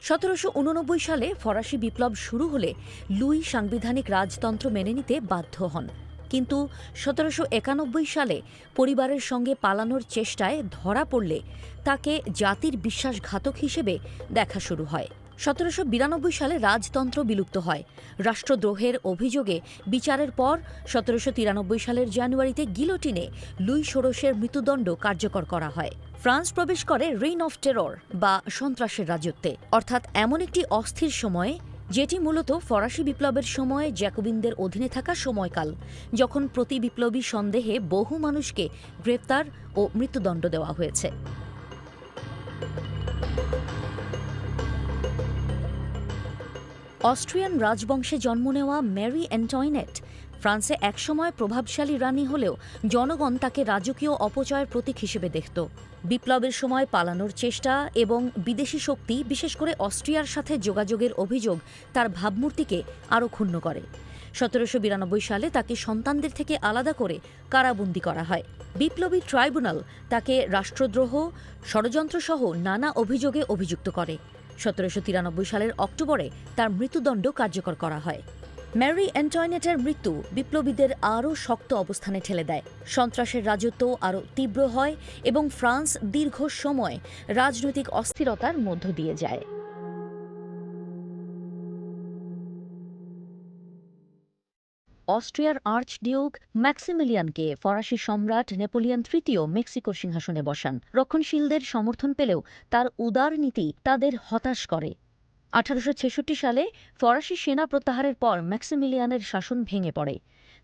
১৭৮৯ সালে ফরাসি বিপ্লব শুরু হলে লুই সাংবিধানিক রাজতন্ত্র মেনে নিতে বাধ্য হন, কিন্তু ১৭৯১ সালে পরিবারের সঙ্গে পালানোর চেষ্টায় ধরা পড়লে তাকে জাতির বিশ্বাসঘাতক হিসেবে দেখা শুরু হয়। ১৭৯২ সালে রাজতন্ত্র বিলুপ্ত হয়। রাষ্ট্রদ্রোহের অভিযোগে বিচারের পর ১৭৯৩ সালের জানুয়ারিতে গিলোটিনে লুই ষোড়শের মৃত্যুদণ্ড কার্যকর করা হয়। ফ্রান্স প্রবেশ করে রেইন অফ টেরর বা সন্ত্রাসের রাজত্বে, অর্থাৎ এমন একটি অস্থির সময়ে যেটি মূলত ফরাসি বিপ্লবের সময় জ্যাকোবিনদের অধীনে থাকা সময়কাল, যখন প্রতি বিপ্লবী সন্দেহে বহু মানুষকে গ্রেপ্তার ও মৃত্যুদণ্ড দেওয়া হয়েছে। অস্ট্রিয়ান রাজবংশে জন্ম নেওয়া ম্যারি অ্যান্টয়নেট ফ্রান্সে একসময় প্রভাবশালী রানী হলেও জনগণ তাকে রাজকীয় অপচয়ের প্রতীক হিসেবে দেখত। বিপ্লবের সময় পালানোর চেষ্টা এবং বিদেশি শক্তি, বিশেষ করে অস্ট্রিয়ার সাথে যোগাযোগের অভিযোগ তার ভাবমূর্তিকে আরও ক্ষুণ্ণ করে। ১৭৯২ সালে তাকে সন্তানদের থেকে আলাদা করে কারাবন্দী করা হয়। বিপ্লবী ট্রাইব্যুনাল তাকে রাষ্ট্রদ্রোহ, ষড়যন্ত্রসহ নানা অভিযোগে অভিযুক্ত করে। ১৭৯৩ সালের অক্টোবরে তার মৃত্যুদণ্ড কার্যকর করা হয়। ম্যারি অ্যান্টয়নেটের মৃত্যু বিপ্লবীদের আরও শক্ত অবস্থানে ঠেলে দেয়। সন্ত্রাসের রাজত্ব আরও তীব্র হয় এবং ফ্রান্স দীর্ঘ সময় রাজনৈতিক অস্থিরতার মধ্য দিয়ে যায়। অস্ট্রিয়ার আর্চডিউক ম্যাক্সিমিলিয়ানকে ফরাসি সম্রাট নেপোলিয়ন তৃতীয় মেক্সিকোর সিংহাসনে বসান। রক্ষণশীলদের সমর্থন পেলেও তার উদার নীতি তাদের হতাশ করে। ১৮৬৬ সালে ফরাসি সেনা প্রত্যাহারের পর ম্যাক্সিমিলিয়ানের শাসন ভেঙে পড়ে।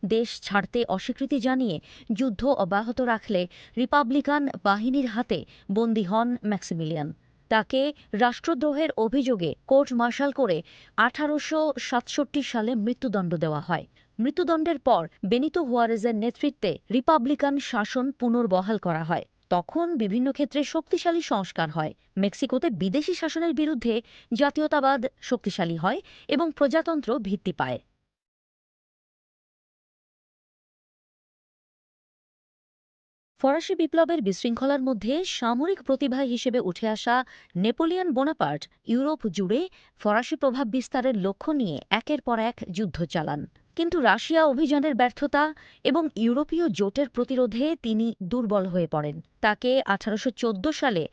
দেশ ছাড়তে অস্বীকৃতি জানিয়ে যুদ্ধ অব্যাহত রাখলে রিপাবলিকান বাহিনীর হাতে বন্দী হন ম্যাক্সিমিলিয়ান। তাকে রাষ্ট্রদ্রোহের অভিযোগে কোর্ট মার্শাল করে ১৮৬৭ সালে মৃত্যুদণ্ড দেওয়া হয়। মৃত্যুদণ্ডের পর বেনিতো হুয়ারেজের নেতৃত্বে রিপাবলিকান শাসন পুনর্বহাল করা হয়। তখন বিভিন্ন ক্ষেত্রে শক্তিশালী সংস্কার হয়। মেক্সিকোতে বিদেশি শাসনের বিরুদ্ধে জাতীয়তাবাদ শক্তিশালী হয় এবং প্রজাতন্ত্র ভিত্তি পায়। ফরাসি বিপ্লবের বিশৃঙ্খলার মধ্যে সামরিক প্রতিভা হিসেবে উঠে আসা নেপোলিয়ন বোনাপার্ট ইউরোপ জুড়ে ফরাসি প্রভাব বিস্তারের লক্ষ্য নিয়ে একের পর এক যুদ্ধ চালান। কিন্তু রাশিয়া অভিযানের ব্যর্থতা এবং ইউরোপীয় জোটের প্রতিরোধে তিনি দুর্বল হয়ে পড়েন। তাকে ১৮১৪ সালে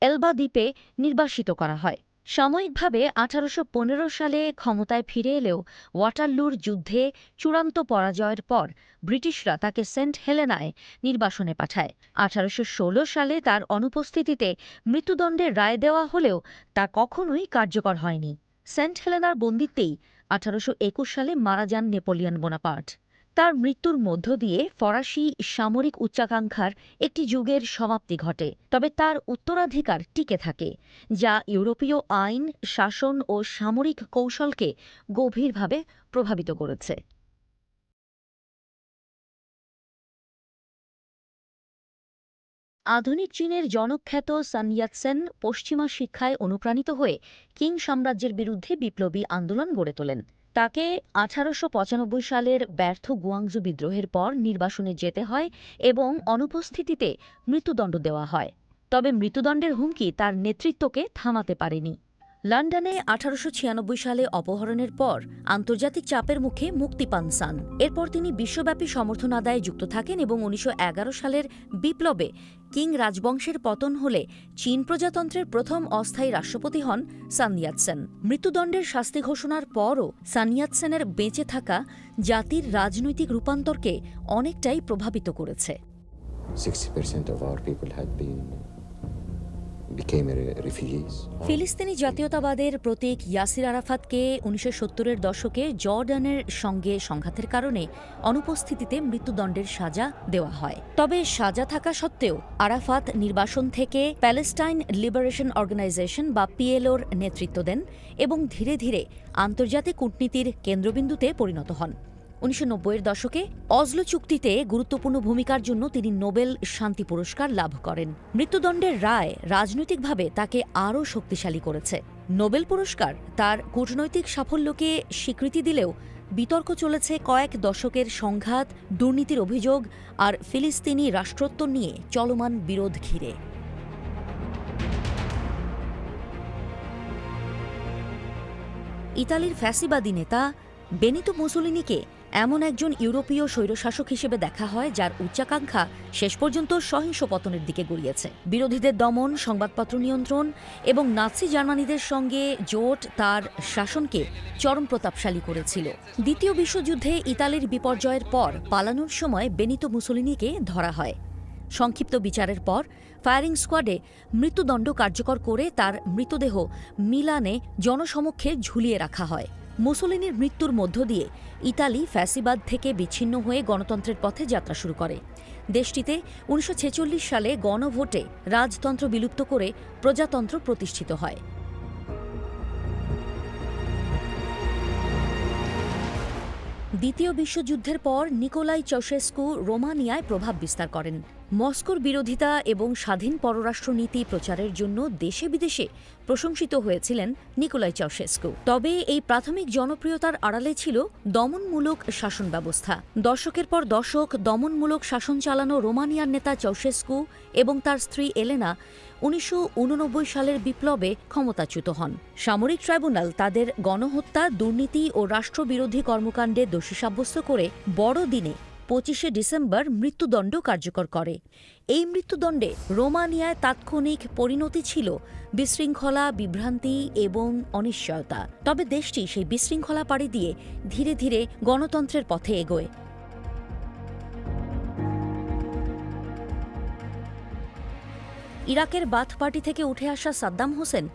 এলবা দ্বীপে নির্বাসিত করা হয়। সাময়িকভাবে 1815 সালে ক্ষমতায় ফিরে এলেও ওয়াটারলুর যুদ্ধে চূড়ান্ত পরাজয়ের পর ব্রিটিশরা তাকে সেন্ট হেলেনায় নির্বাসনে পাঠায়। 1816 সালে তার অনুপস্থিতিতে মৃত্যুদণ্ডের রায় দেওয়া হলেও তা কখনোই কার্যকর হয়নি। সেন্ট হেলেনার বন্দিত্বেই 1821 সালে মারা যান নেপোলিয়ন বোনাপার্ট। তার মৃত্যুর মধ্য দিয়ে ফরাসি সামরিক উচ্চাকাঙ্ক্ষার একটি যুগের সমাপ্তি ঘটে, তবে তার উত্তরাধিকার টিকে থাকে, যা ইউরোপীয় আইন, শাসন ও সামরিক কৌশলকে গভীরভাবে প্রভাবিত করেছে। আধুনিক চীনের জনখ্যাত সান ইয়াতসেন পশ্চিমা শিক্ষায় অনুপ্রাণিত হয়ে কিং সাম্রাজ্যের বিরুদ্ধে বিপ্লবী আন্দোলন গড়ে তোলেন। তাকে 1895 সালের ব্যর্থ গুয়াংজু বিদ্রোহের পর নির্বাসনে যেতে হয় এবং অনুপস্থিতিতে মৃত্যুদণ্ড দেওয়া হয়। তবে মৃত্যুদণ্ডের হুমকি তার নেতৃত্বকে থামাতে পারেনি। লন্ডনে 1896 সালে অপহরণের পর আন্তর্জাতিক চাপের মুখে মুক্তি পান সান। এরপর তিনি বিশ্বব্যাপী সমর্থন আদায়ে যুক্ত থাকেন এবং 1911 সালের বিপ্লবে কিং রাজবংশের পতন হলে চীন প্রজাতন্ত্রের প্রথম অস্থায়ী রাষ্ট্রপতি হন সান ইয়াতসেন। মৃত্যুদণ্ডের শাস্তি ঘোষণার পরও সান ইয়াতসেনের বেঁচে থাকা জাতির রাজনৈতিক রূপান্তরকে অনেকটাই প্রভাবিত করেছে। 60% of our people had became refugees. ফিলিস্তিনি জাতীয়তাবাদের প্রতীক ইয়াসির আরাফাতকে 1970-এর দশকে জর্ডানের সঙ্গে সংঘাতের কারণে অনুপস্থিতিতে মৃত্যুদণ্ডের সাজা দেওয়া হয়। তবে সাজা থাকা সত্ত্বেও আরাফাত নির্বাসন থেকে প্যালেস্টাইন লিবারেশন অর্গানাইজেশন বা পিএলওর নেতৃত্ব দেন এবং ধীরে ধীরে আন্তর্জাতিক কূটনীতির কেন্দ্রবিন্দুতে পরিণত হন। 1990-এর দশকে অজলো চুক্তিতে গুরুত্বপূর্ণ ভূমিকার জন্য তিনি নোবেল শান্তি পুরস্কার লাভ করেন। মৃত্যুদণ্ডের রায় রাজনৈতিকভাবে তাকে আরও শক্তিশালী করেছে। নোবেল পুরস্কার তার কূটনৈতিক সাফল্যকে স্বীকৃতি দিলেও বিতর্ক চলেছে কয়েক দশকের সংঘাত, দুর্নীতির অভিযোগ আর ফিলিস্তিনি রাষ্ট্রত্ব নিয়ে চলমান বিরোধ ঘিরে। ইতালির ফ্যাসিবাদী নেতা বেনিতো মুসোলিনিকে এমন একজন ইউরোপীয় স্বৈরশাসক হিসেবে দেখা হয় যার উচ্চাকাঙ্ক্ষা শেষ পর্যন্ত সহিংস পতনের দিকে গড়িয়েছে। বিরোধীদের দমন, সংবাদপত্র নিয়ন্ত্রণ এবং নাৎসি জার্মানিদের সঙ্গে জোট তার শাসনকে চরম প্রতাপশালী করেছিল। দ্বিতীয় বিশ্বযুদ্ধে ইতালির বিপর্যয়ের পর পালানোর সময় বেনিতো মুসোলিনিকে ধরা হয়। সংক্ষিপ্ত বিচারের পর ফায়ারিং স্কোয়াডে মৃত্যুদণ্ড কার্যকর করে তার মৃতদেহ মিলানে জনসমক্ষে ঝুলিয়ে রাখা হয়। মুসোলিনির মৃত্যুর মধ্য দিয়ে ইতালি ফ্যাসিবাদ থেকে বিচ্ছিন্ন হয়ে গণতন্ত্রের পথে যাত্রা শুরু করে। দেশটিতে 1946 সালে গণভোটে রাজতন্ত্র বিলুপ্ত করে প্রজাতন্ত্র প্রতিষ্ঠিত হয়। দ্বিতীয় বিশ্বযুদ্ধের পর নিকোলাই চাউশেস্কু রোমানিয়ায় প্রভাব বিস্তার করেন। মস্কোর বিরোধিতা এবং স্বাধীন পররাষ্ট্রনীতি প্রচারের জন্য দেশে বিদেশে প্রশংসিত হয়েছিলেন নিকোলাই চাউশেস্কু। তবে এই প্রাথমিক জনপ্রিয়তার আড়ালে ছিল দমনমূলক শাসন ব্যবস্থা। দশকের পর দশক দমনমূলক শাসন চালানো রোমানিয়ার নেতা চাউশেস্কু এবং তার স্ত্রী এলেনা 1989 সালের বিপ্লবে ক্ষমতাচ্যুত হন। সামরিক ট্রাইব্যুনাল তাদের গণহত্যা, দুর্নীতি ও রাষ্ট্রবিরোধী কর্মকাণ্ডে দোষী সাব্যস্ত করে বড়দিনে 25শে ডিসেম্বর মৃত্যুদণ্ড কার্যকর করে। এই মৃত্যুদণ্ডে রোমানিয়ায় তাৎক্ষণিক পরিণতি ছিল বিশৃঙ্খলা, বিভ্রান্তি এবং অনিশ্চয়তা। তবে দেশটি সেই বিশৃঙ্খলা পাড়ি দিয়ে ধীরে ধীরে গণতন্ত্রের পথে এগোয়। ইরাকের বাথ পার্টি থেকে উঠে আসা সাদ্দাম হোসেন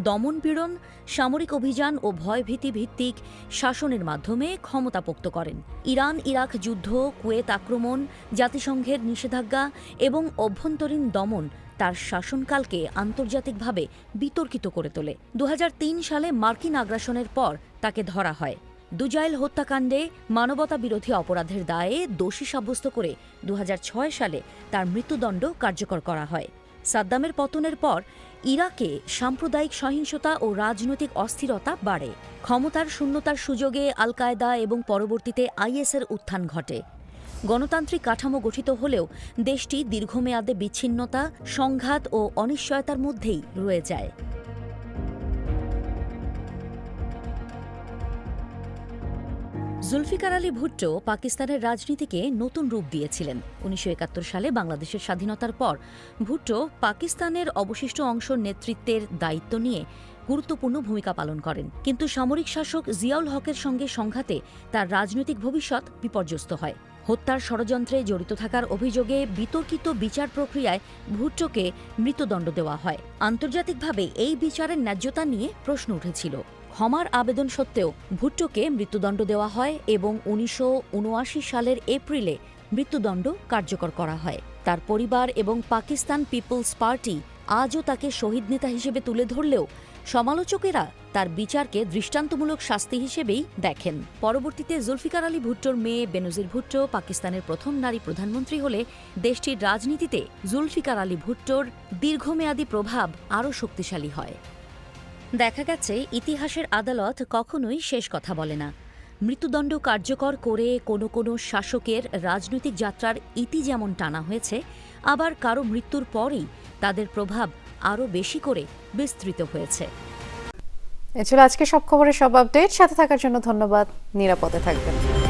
দমনপীড়ন, সামরিক অভিযান ও ভয়ভীতি ভিত্তিক শাসনের মাধ্যমে ক্ষমতা পোক্ত করেন। ইরান ইরাক যুদ্ধ, কুয়েত আক্রমণ, জাতিসংঘের নিষেধাজ্ঞা এবং অভ্যন্তরীণ দমন তার শাসনকালকে আন্তর্জাতিকভাবে বিতর্কিত করে তোলে। 2003 সালে মার্কিন আগ্রাসনের পর তাকে ধরা হয়। দুজাইল হত্যাকাণ্ডে মানবতা বিরোধী অপরাধের দায়ে দোষী সাব্যস্ত করে 2006 সালে তার মৃত্যুদণ্ড কার্যকর করা হয়। সাদ্দামের পতনের পর ইরাকে সাম্প্রদায়িক সহিংসতা ও রাজনৈতিক অস্থিরতা বাড়ে। ক্ষমতার শূন্যতার সুযোগে আল কায়দা এবং পরবর্তীতে আইএসের উত্থান ঘটে। গণতান্ত্রিক কাঠামো গঠিত হলেও দেশটি দীর্ঘমেয়াদে বিচ্ছিন্নতা, সংঘাত ও অনিশ্চয়তার মধ্যেই রয়ে যায়। জুলফিকার আলী ভুট্টো পাকিস্তানের রাজনীতিকে নতুন রূপ দিয়েছিলেন। 1971 সালে বাংলাদেশের স্বাধীনতার পর ভুট্টো পাকিস্তানের অবশিষ্ট অংশ নেতৃত্বের দায়িত্ব নিয়ে গুরুত্বপূর্ণ ভূমিকা পালন করেন, কিন্তু সামরিক শাসক জিয়াউল হকের সঙ্গে সংঘাতে তার রাজনৈতিক ভবিষ্যৎ বিপর্যস্ত হয়। হত্যার ষড়যন্ত্রে জড়িত থাকার অভিযোগে বিতর্কিত বিচার প্রক্রিয়ায় ভুট্টোকে মৃত্যুদণ্ড দেওয়া হয়। আন্তর্জাতিকভাবে এই বিচারের ন্যায্যতা নিয়ে প্রশ্ন উঠেছিল। ক্ষমার আবেদন সত্ত্বেও ভুট্টোকে মৃত্যুদণ্ড দেওয়া হয় এবং 1979 সালের এপ্রিলে মৃত্যুদণ্ড কার্যকর করা হয়। তার পরিবার এবং পাকিস্তান পিপলস পার্টি আজও তাকে শহীদ নেতা হিসেবে তুলে ধরলেও সমালোচকেরা তার বিচারকে দৃষ্টান্তমূলক শাস্তি হিসেবেই দেখেন। পরবর্তীতে জুলফিকার আলী ভুট্টোর মেয়ে বেনজির ভুট্টো পাকিস্তানের প্রথম নারী প্রধানমন্ত্রী হলে দেশটির রাজনীতিতে জুলফিকার আলী ভুট্টোর দীর্ঘমেয়াদী প্রভাব আরও শক্তিশালী হয়। দেখা গেছে, ইতিহাসের আদালত কখনোই শেষ কথা বলে না। মৃত্যুদণ্ড কার্যকর করে কোনো কোনো শাসকের রাজনৈতিক যাত্রার ইতি যেমন টানা হয়েছে, আবার কারো মৃত্যুর পরেই তাদের প্রভাব আরও বেশি করে বিস্তৃত হয়েছে। এ ছিল আজকে সব খবরের সব আপডেট। সাথে থাকার জন্য ধন্যবাদ। নিরাপদে থাকবেন।